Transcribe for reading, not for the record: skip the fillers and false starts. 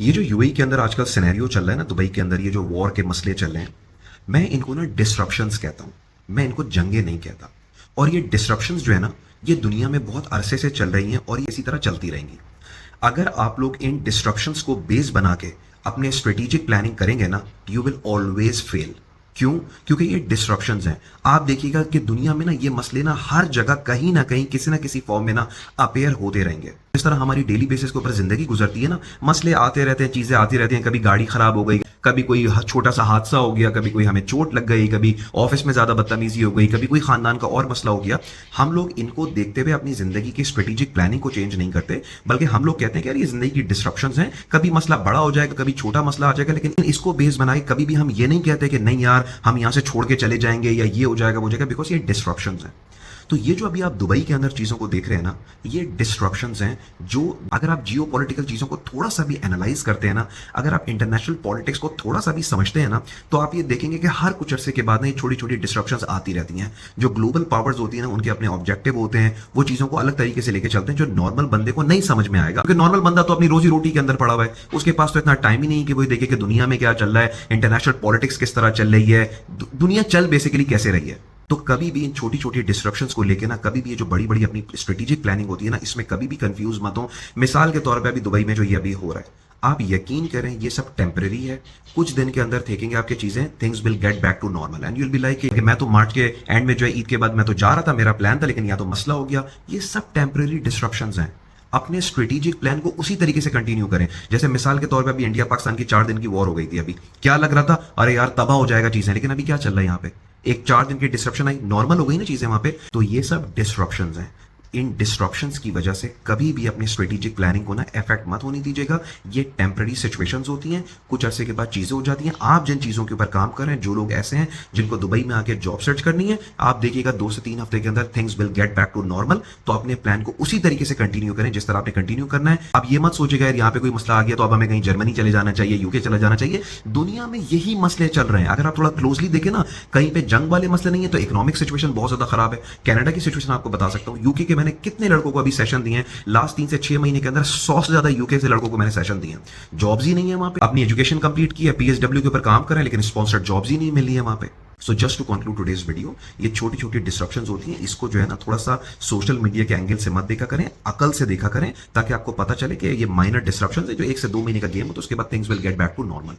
ये जो यूएई के अंदर आजकल सिनेरियो चल रहा है ना, दुबई के अंदर ये जो वॉर के मसले चल रहे हैं, मैं इनको ना डिस्ट्रप्शंस कहता हूं। मैं इनको जंगे नहीं कहता। और ये डिस्ट्रप्शंस जो है ना, ये दुनिया में बहुत अरसे से चल रही हैं और ये इसी तरह चलती रहेंगी। अगर आप लोग इन डिस्ट्रप्शंस को बेस बना के अपने स्ट्रेटेजिक प्लानिंग करेंगे ना, यू विल ऑलवेज फेल। क्यों? क्योंकि ये डिस्ट्रप्शंस हैं। आप देखिएगा कि दुनिया में ना ये मसले ना हर जगह कहीं ना कहीं किसी ना किसी फॉर्म में ना अपेयर होते रहेंगे। जिस तरह हमारी डेली बेसिस के ऊपर जिंदगी गुजरती है ना, मसले आते रहते हैं, चीजें आती रहती हैं। कभी गाड़ी खराब हो गई, कभी कोई छोटा सा हादसा हो गया, कभी कोई हमें चोट लग गई, कभी ऑफिस में ज्यादा बदतमीजी हो गई, कभी कोई खानदान का और मसला हो गया। हम लोग इनको देखते हुए अपनी जिंदगी की स्ट्रेटेजिक प्लानिंग को चेंज नहीं करते, बल्कि हम लोग कहते हैं कि यार ये जिंदगी की डिस्ट्रप्शंस हैं, कभी मसला बड़ा हो जाएगा, कभी छोटा मसला आ जाएगा, लेकिन इसको बेस बनाए कभी भी हम ये नहीं कहते कि नहीं यार हम यहां से छोड़ के चले जाएंगे या ये हो जाएगा वो हो जाएगा, बिकॉज ये डिस्ट्रप्शंस हैं। तो ये जो अभी आप दुबई के अंदर चीजों को देख रहे हैं ना, ये डिस्ट्रप्शंस हैं जो अगर आप जियो पॉलिटिकल चीजों को थोड़ा सा भी एनालाइज करते हैं ना, अगर आप इंटरनेशनल पॉलिटिक्स को थोड़ा सा भी समझते हैं ना, तो आप ये देखेंगे कि हर कुछ अरसे के बाद ना ये छोटी छोटी डिस्ट्रप्शंस आती रहती हैं। जो ग्लोबल पावर्स होती है ना, उनके अपने ऑब्जेक्टिव होते हैं, वो चीजों को अलग तरीके से लेके चलते हैं जो नॉर्मल बंदे को नहीं समझ में आएगा। क्योंकि नॉर्मल बंदा तो अपनी रोजी रोटी के अंदर पड़ा हुआ है, उसके पास तो इतना टाइम ही नहीं कि वो देखे कि दुनिया में क्या चल रहा है, इंटरनेशनल पॉलिटिक्स किस तरह चल रही है, दुनिया चल बेसिकली कैसे रही है। तो कभी भी इन छोटी छोटी डिस्ट्रप्शंस को लेके ना, कभी भी ये जो बड़ी बड़ी अपनी स्ट्रेटेजिक प्लानिंग होती है ना, इसमें कभी भी कंफ्यूज मत हो। मिसाल के तौर पे अभी दुबई में जो ये अभी हो रहा है, आप यकीन करें ये सब टेम्परेरी है। कुछ दिन के अंदर देखेंगे आपके चीजें, things will get back to normal and you will be like कि मैं तो मार्च के एंड में जो है ईद के बाद मैं तो जा रहा था, मेरा प्लान था, लेकिन या तो मसला हो गया। ये सब टेम्परेरी डिस्ट्रप्शंस हैं। अपने स्ट्रेटेजिक प्लान को उसी तरीके से कंटिन्यू करें। जैसे मिसाल के तौर पे अभी इंडिया पाकिस्तान की 4 दिन की वॉर हो गई थी, अभी क्या लग रहा था अरे यार तबाह हो जाएगा चीजें, लेकिन अभी क्या चल रहा है, यहाँ पे एक 4 दिन की डिस्ट्रप्शन आई, नॉर्मल हो गई ना चीजें वहां पे। तो ये सब डिस्ट्रप्शंस हैं। इन डिस्ट्रप्शंस की वजह से कभी भी अपनी स्ट्रेटेजिक प्लानिंग को ना इफेक्ट मत होने दीजिएगा। ये टेम्पररी सिचुएशंस होती हैं, कुछ अरसे के बाद चीजें हो जाती हैं। आप जिन चीजों के ऊपर काम कर रहे हैं, जो लोग ऐसे हैं जिनको दुबई में आके जॉब सर्च करनी है, आप देखिएगा 2 से 3 हफ्ते के अंदर things will get back to normal. तो अपने प्लान को उसी तरीके से कंटिन्यू करें जिस तरह आपने कंटिन्यू करना है। अब ये मत सोचेगा यार यहाँ पे कोई मसला आ गया तो अब हमें कहीं जर्मनी चले जाना चाहिए, यूके चला जाना चाहिए। दुनिया में यही मसले चल रहे हैं। अगर आप थोड़ा क्लोजली देखें ना, कहीं पे जंग वाले मसले नहीं है तो इकोनॉमिक सिचुएशन बहुत ज्यादा खराब है। कनाडा की सिचुएशन आपको बता सकता हूँ, यूके के मैंने कितने लड़कों को अभी सेशन दिए हैं लास्ट 3 से 6 महीने के अंदर, 100 से ज्यादा यूके से लड़कों को मैंने सेशन दिए हैं। जॉब्स ही नहीं है वहां पे, अपनी एजुकेशन कंप्लीट की है, पीएसडब्ल्यू के ऊपर काम कर रहे हैं, लेकिन स्पॉन्सर्ड जॉब्स ही नहीं मिल रही है वहां पे। So just to conclude today's video, ये छोटी छोटी डिस्ट्रप्शंस होती हैं, इसको जो है ना थोड़ा सा सोशल मीडिया के एंगल से मत देखा करें, अकल से देखा करें, ताकि आपको पता चले कि ये माइनर डिस्ट्रप्शंस है जो 1 से 2 महीने का गेम हो, तो उसके बाद things will get back to normal.